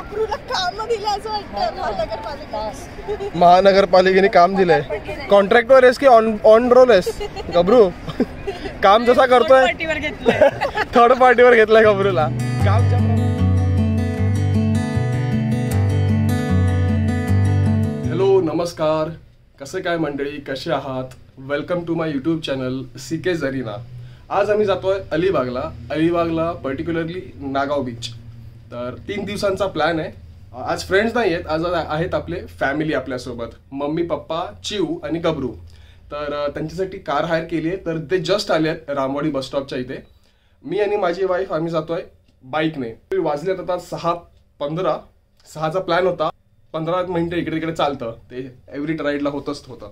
गबरूला काम दिलं असं वाटतं महानगरपालिकेने काम दिलंय. कॉन्ट्रॅक्टवर आहेस की ऑन रोल आहेस गबरू? काम जसा करतोय थर्ड पार्टीवर घेतलाय गबरूला काम. हॅलो नमस्कार, कसे काय मंडळी, कसे आहात? Welcome to my YouTube channel CK Zarina. आज आम्ही जातोय अलिबागला पर्टिक्युलरली नागाव बीच. तर 3 दिवसांचा प्लॅन आहे. आज फ्रेंड्स नाही आहेत, आज आहेत आपले फॅमिली आपल्यासोबत, मम्मी पप्पा चिऊ आणि गबरू. तर त्यांच्यासाठी कार हायर केली आहे. तर ते जस्ट आले आहेत रामवाडी बस स्टॉपच्या इथे. मी आणि माझी वाईफ आम्ही जातोय बाईकने. वाजलेत आता 6:15. 6चा प्लॅन होता. 15 मिनिटं इकडे तिकडे चालतं, ते एव्हरी राईडला होतं.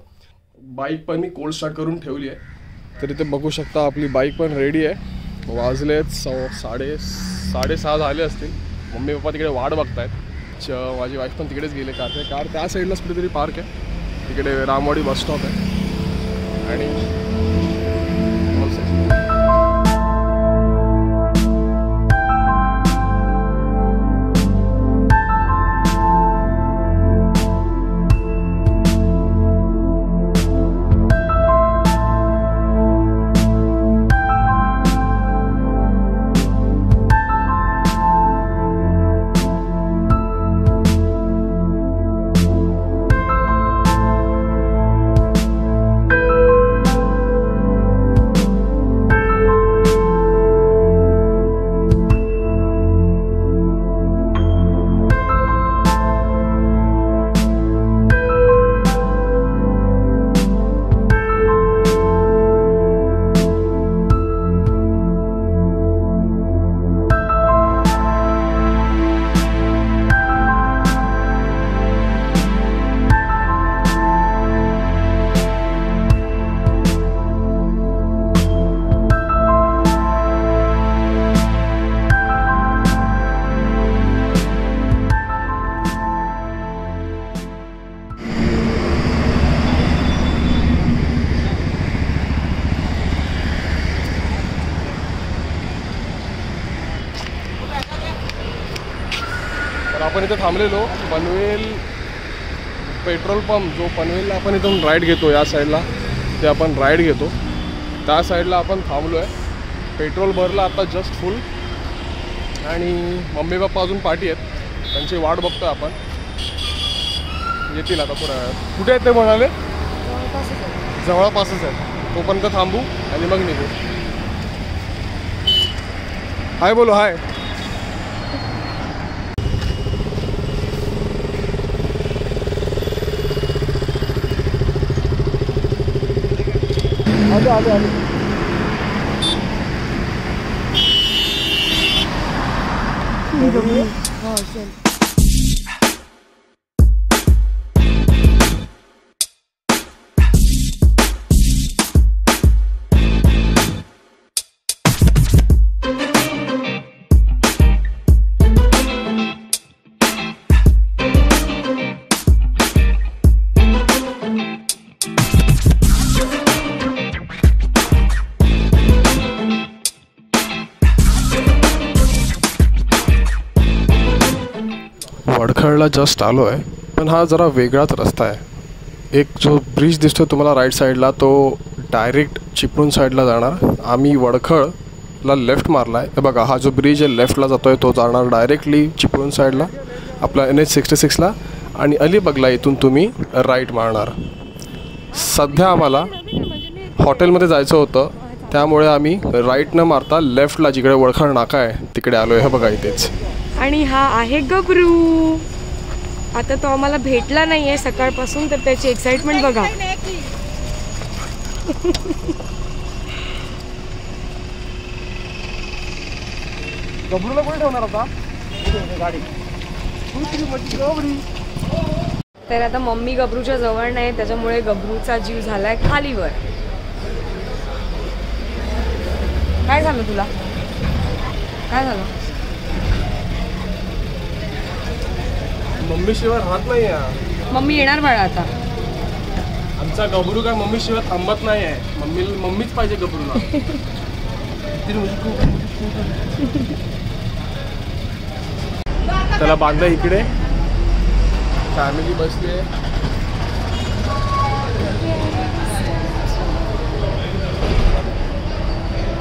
बाईक पण मी कोल्ड स्टार्ट करून ठेवली आहे. तर इथे बघू शकता आपली बाईक पण रेडी आहे. वाजलेत 6:30 झाले असतील. मम्मी पप्पा तिकडे वाट बघतायत. माझी वाईफ पण तिकडेच गेले. कार त्या साईडलाच कुठेतरी पार्क आहे. तिकडे रामवाडी बस स्टॉप आहे. आणि आपण इथे थांबलेलो पनवेल पेट्रोल पंप, जो पनवेलला आपण इथून राईड घेतो या साईडला, ते आपण राईड घेतो त्या साईडला आपण थांबलो आहे. पेट्रोल भरलं आता जस्ट फुल. आणि मम्मी पप्पा अजून पार्टी आहेत, त्यांची वाट बघतो आपण. येतील आता थोड्या वेळात. कुठे आहेत ते म्हणाले? जवळपासच आहेत. तोपर्यंत थांबू आणि मग निघू. हाय बोलो. हाय. आले हाँ चल. वडखळला जस्ट आलो आहे, पण हा जरा वेगळाच रस्ता आहे. एक जो ब्रिज दिसतो तुम्हाला राईट साईडला, तो डायरेक्ट चिपळूण साईडला जाणार. आम्ही वडखळला लेफ्ट मारला आहे. बघा, हा जो ब्रिज आहे लेफ्टला जातो आहे, तो जाणार डायरेक्टली चिपळूण साईडला आपला NH66ला. आणि अलिबागला इथून तुम्ही राईट मारणार. सध्या आम्हाला हॉटेलमध्ये जायचं होतं, त्यामुळे आम्ही राईट न मारता लेफ्टला जिकडे वडखळ नाका आहे तिकडे आलो आहे. हे बघा इथेच. आणि हा आहे गबरू. आता तो आम्हाला भेटला नाहीये सकाळपासून, तर त्याची एक्साइटमेंट बघा. गबरूला कोणी ठेवणार आता गाडी? तर आता मम्मी गबरूच्या जवळ नाही, त्याच्यामुळे गबरूचा जीव झालाय खालीवर. काय झालं तुला? काय झालं? मम्मी शिवाय राहत नाही. मम्मी येणार बाळा आता. आमचा गबरू काय मम्मी शिवाय थांबत नाही आहे. मम्मीच पाहिजे गबरूला. त्याला बांधलं इकडे, फॅमिली बसली आहे.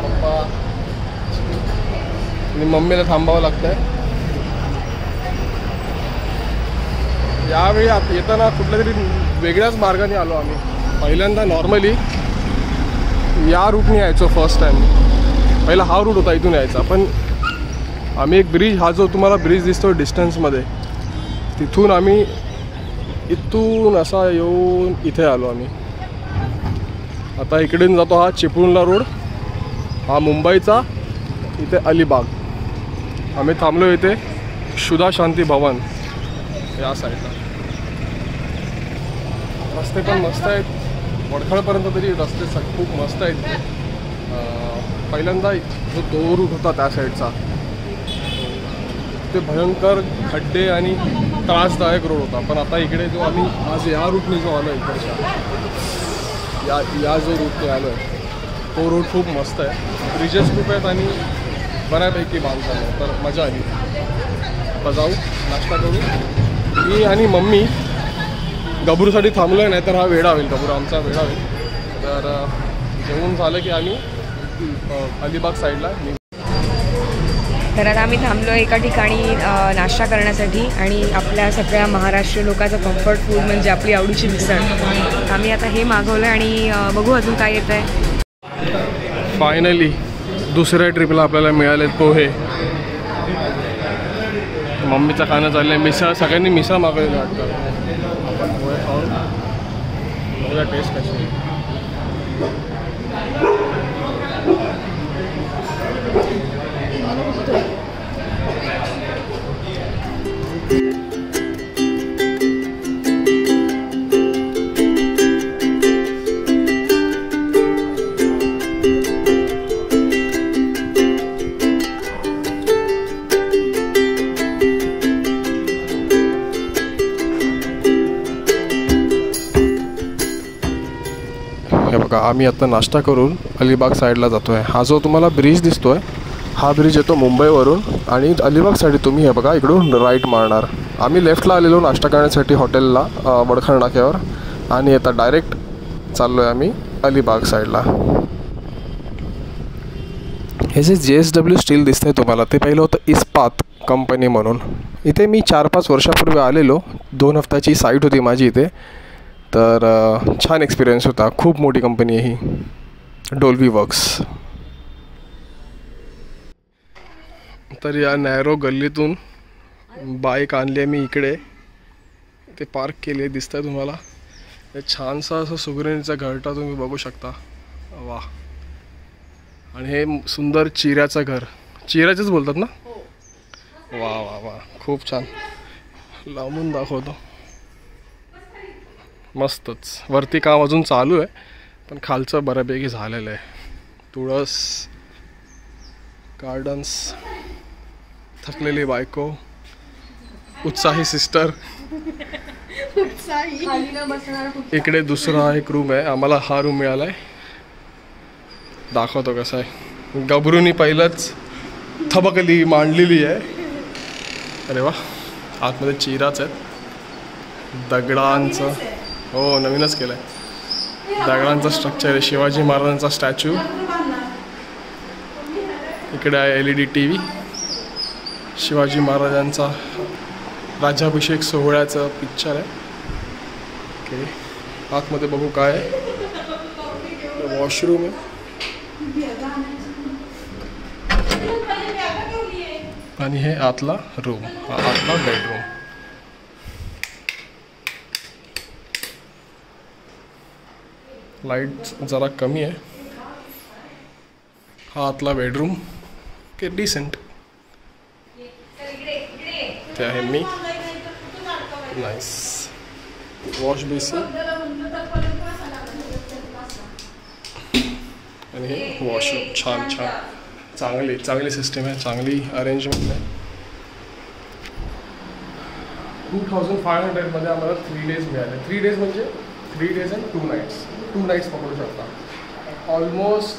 पप्पा आणि मम्मीला थांबावं लागतंय. यावेळी येताना कुठल्या तरी वेगळ्याच मार्गाने आलो आम्ही. पहिल्यांदा नॉर्मली या रूटने यायचो फर्स्ट टाईम. पहिला हा रूट होता इथून यायचा, पण आम्ही एक ब्रिज, हा जो तुम्हाला ब्रिज दिसतो डिस्टन्समध्ये, तिथून आम्ही इथून असा येऊन इथे आलो आम्ही. आता इकडून जातो हा चिपळूणला रोड, हा मुंबईचा, इथे अलिबाग. आम्ही थांबलो इथे सुधा शांती भवन या साईडला. रस्ते पण मस्त आहेत, वडखळपर्यंत तरी रस्ते खूप मस्त आहेत. पहिल्यांदा जो तो रूट होता त्या साईडचा, ते भयंकर खड्डे आणि त्रासदायक रोड होता. पण आता इकडे जो आम्ही आज या रूटने जो आलो इकडच्या या जो रूटने आलो आहे तो रोड खूप मस्त आहे. ब्रिजेस खूप आहेत आणि बऱ्यापैकी बांधकाम आहे, तर मजा आली. आता जाऊ नाश्ता करू. मी आणि मम्मी गबरूसाठी थांबलो आहे, नाही तर हा वेळा होईल, गबरू आमचा वेळा होईल. तर जेवून झालं की आम्ही अलिबाग साईडला. तर आता आम्ही थांबलो एका ठिकाणी नाश्ता करण्यासाठी, आणि आपल्या सगळ्या महाराष्ट्रीय लोकांचं कम्फर्ट फूड म्हणजे आपली आवडीची मिसळ. आम्ही आता हे मागवलं आणि बघू अजून काय येतं आहे. फायनली दुसऱ्या ट्रिपला आपल्याला मिळालेत पोहे. मम्मीचं खाणं चाललं आहे. मिसळ सगळ्यांनी मिसळ मागवलेली वाटतं. आपण पोहे खाऊन बघूया टेस्ट कशी आहे. हे बघा, आम्ही आता नाश्ता करून अलिबाग साईडला जातो आहे. हा जो तुम्हाला ब्रिज दिसतो आहे, हा ब्रिज येतो मुंबईवरून, आणि अलिबाग साईड तुम्ही हे बघा इकडून राईट मारणार. आम्ही लेफ्टला आलेलो नाश्ता करण्यासाठी हॉटेलला वडखळ नाक्यावर, आणि आता डायरेक्ट चाललो आहे आम्ही अलिबाग साईडला. हे जे JSW स्टील दिसतंय तुम्हाला, ते पहिलं होतं इस्पात कंपनी म्हणून. इथे मी 4-5 वर्षापूर्वी आलेलो. 2 हफ्त्याची साईट होती माझी इथे. तर छान एक्सपिरियन्स होता. खूप मोठी कंपनी आहे ही, डोल्बी वर्क्स. तर या नॅरो गल्लीतून बाईक आणली आहे मी इकडे, ते पार्क केली आहे, दिसतंय तुम्हाला. हे छानसा असं सुगरणीचा घरटा तुम्ही बघू शकता. वा. आणि हे सुंदर चिऱ्याचं घर, चिऱ्याचंच बोलतात ना? वा वा वा, खूप छान. लांबून दाखवतो. मस्तच. वरती काम अजून चालू आहे, पण खालचं बऱ्यापैकी झालेलं आहे. तुळस गार्डन्स. थकलेली बायको, उत्साही सिस्टर. इकडे दुसरा एक रूम आहे. आम्हाला हा रूम मिळाला आहे, दाखवतो कसा आहे. गबरूनी पहिलंच थबकली मांडलेली आहे. अरे वा. आतमध्ये चिराच आहेत, दगडांचं. हो, नवीनच केलं आहे. दगडांचं स्ट्रक्चर आहे. शिवाजी महाराजांचा स्टॅच्यू. इकडे आहे LED TV. शिवाजी महाराजांचा राज्याभिषेक सोहळ्याचं पिक्चर आहे. ओके, आतमध्ये बघू काय आहे. वॉशरूम आहे. आणि हे आतला रूम, हा आतला बेडरूम. लाईट जरा कमी आहे. हा आतला बेडरूम. Okay, decent. ते आहे मी. नाईस. वॉश बेसिन आणि हे वॉशरूम. छान छान, चांगली सिस्टम आहे, चांगली अरेंजमेंट आहे. 2500 मध्ये आम्हाला 3 days मिळाले. 3 days म्हणजे 3 days and 2 nights. 2 nights पकडू शकता. ऑलमोस्ट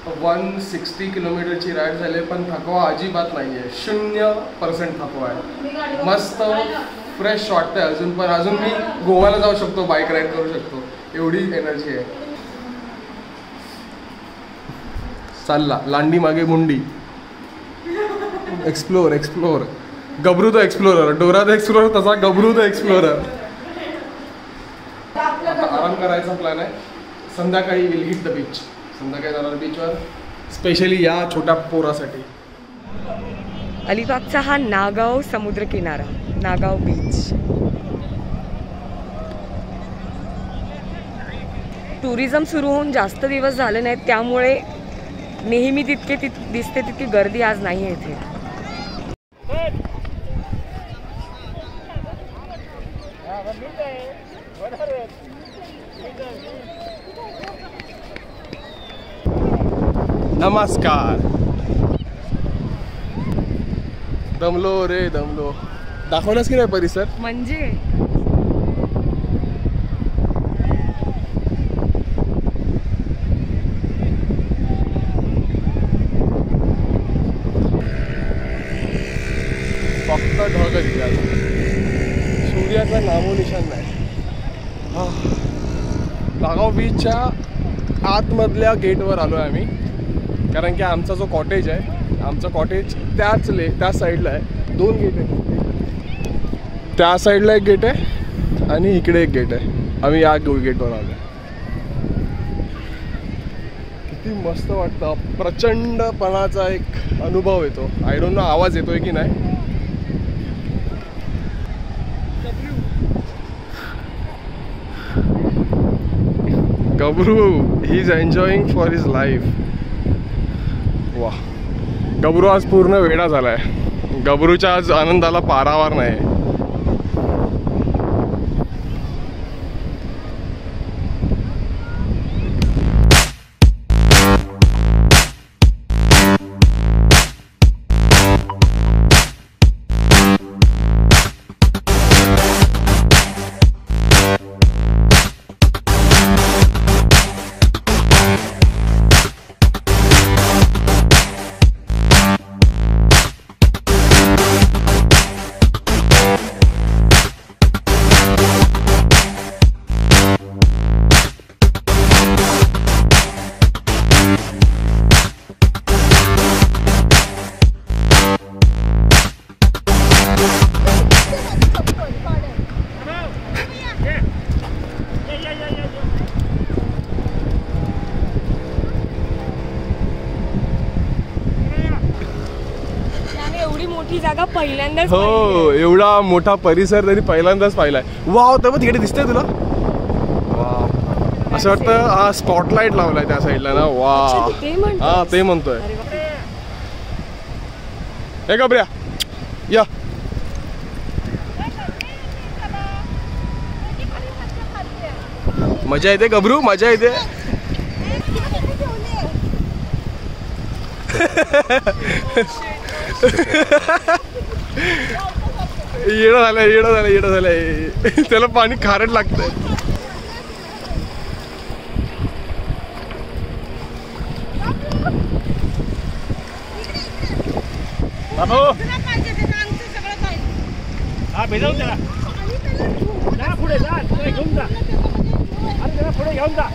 160 किलोमीटरची राईड झाली पण थकवा अजिबात नाही आहे. 0% थकवा आहे. मस्त फ्रेश वाटतंय अजून. पण अजून मी गोव्याला जाऊ शकतो, बाईक राईड करू शकतो, एवढी एनर्जी आहे. चालला लांडी मागे मुंडी. Explore explore. Gabru the explorer. Dora the explorer तसा गबरू द एक्सप्लोरर. आता आराम करायचा प्लॅन आहे. संध्याकाळी विल हिट द बीच. संध्याकाळी जाणार बीचवर स्पेशली या छोट्या पोरासाठी. अलिबागचा हा नागाव समुद्र किनारा, नागाव बीच. टुरिझम सुरू होऊन जास्त दिवस झाले नाहीत, त्यामुळे नेहमी दिसते तितकी गर्दी आज नाही आहे इथे. नमस्कार. दमलो रे दमलो. दाखवलंस की नाही परिसर? म्हणजे फक्त ढगच दिला, सूर्याचा नामोनिशान नाही. नागाव बीचच्या आतमधल्या गेटवर आलो आहे आम्ही, कारण की आमचा जो कॉटेज आहे, आमचं कॉटेज त्या साईडला आहे. 2 गेट आहेत. त्या साईडला एक गेट आहे आणि इकडे एक गेट आहे. आम्ही या गेटवर आलो. किती मस्त वाटतं. प्रचंडपणाचा एक अनुभव येतो. आय डोंट नो आवाज येतोय की नाही. Gabru he is enjoying for his life. वा, गबरू आज पूर्ण वेडा झालाय. गबरूच्या आज आनंदाला पारावार नाही. जागा पहिल्यांदाच. हो, एवढा मोठा परिसर तरी पहिल्यांदाच पाहिलाय. वाव, तर मग तिकडे दिसतंय तुला? वाव, असं वाटतं हा स्पॉटलाइट लावलाय त्या साईडला ना. वा, हा ते म्हणतोय. हे गबऱ्या या. मजा येते गबरू, मजा येते. येडं झालंय. त्याला पाणी खारट लागतंय. पुढे जा, घेऊन जा. पुढे घेऊन जा.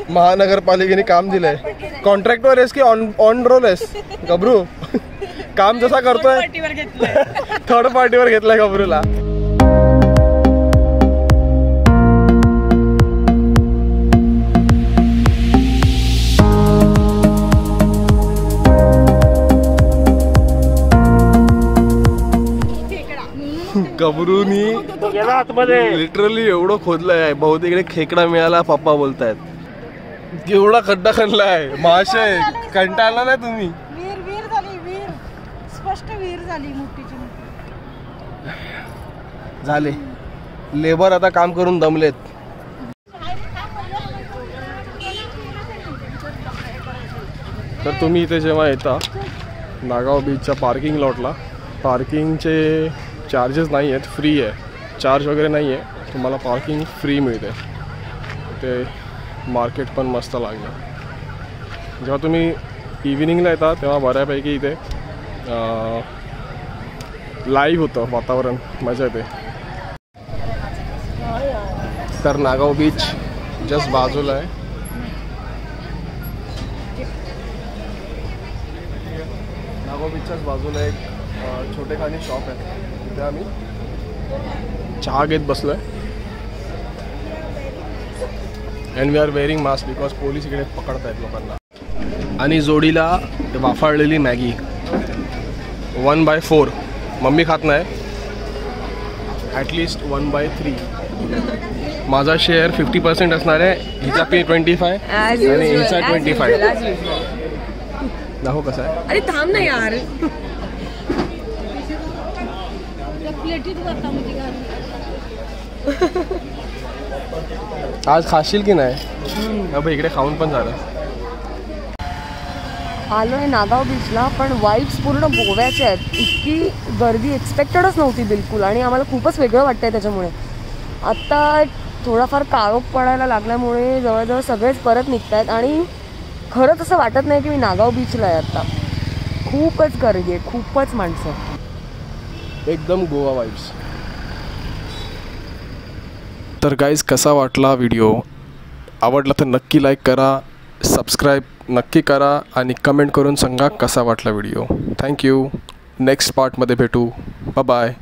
महानगरपालिकेने काम दिलंय. कॉन्ट्रॅक्टवर आहेस की ऑन रोल आहेस गबरू? काम जसा करतोय थर्ड पार्टीवर घेतलाय गबरूला. गबरूनी लिटरली एवढं खोदलंय. बहुतेक खेकडा मिळाला पप्पा बोलतायत. एवढा खड्डा खणलाय. मासे कंटाळला नाही तुम्ही? वीर झाली, वीर स्पष्ट वीर झाली मोठीची. झाले लेबर आता काम करून दमलेत. तर तुम्ही इथे जेव्हा येता नागाव बीचच्या पार्किंग लॉटला, पार्किंगचे चार्जेस नाही आहेत, फ्री आहे, चार्ज वगैरे नाही आहे, तुम्हाला पार्किंग फ्री मिळते. ते मार्केट पण मस्त लागलं. जेव्हा तुम्ही इव्हिनिंगला येता तेव्हा बऱ्यापैकी इथे लाईव्ह होतं वातावरण, मजा येते. तर नागाव बीच जस्ट बाजूला आहे. नागाव बीचच्याच बाजूला एक छोटेखानी शॉप आहे, तिथे आम्ही चहा घेत बसलो आहे. And we are wearing mask because police इकडे पकडत आहेत लोकांना. आणि जोडीला वाफाळलेली मॅगी 1/4. मम्मी खात नाही, ॲटलिस्ट 1/3. माझा शेअर 50% असणार आहे, हिचा पे 25 आणि हिचा 25. दाखव कसं आहे. अरे थांब ना यार. आज खाशील की नाही? अब इकडे खाऊन पण झालं. आलो आहे नागाव बीचला, पण वाईब्स पूर्ण गोव्याचे आहेत. इतकी गर्दी एक्सपेक्टेडच नव्हती बिलकुल, आणि आम्हाला खूपच वेगळं वाटतं आहे त्याच्यामुळे. आत्ता थोडाफार काळोख पडायला लागल्यामुळे जवळजवळ सगळेच परत निघत आहेत, आणि खरंच असं वाटत नाही की मी नागाव बीचला आहे आत्ता. खूपच गर्दी आहे, खूपच माणसं, एकदम गोवा वाईब्स. तर गाईज, कसा वाटला व्हिडिओ? आवडला तर नक्की लाईक करा, सबस्क्राईब नक्की करा, आणि कमेंट करून सांगा कसा वाटला व्हिडिओ. थँक्यू. नेक्स्ट पार्टमध्ये भेटू. Bye bye.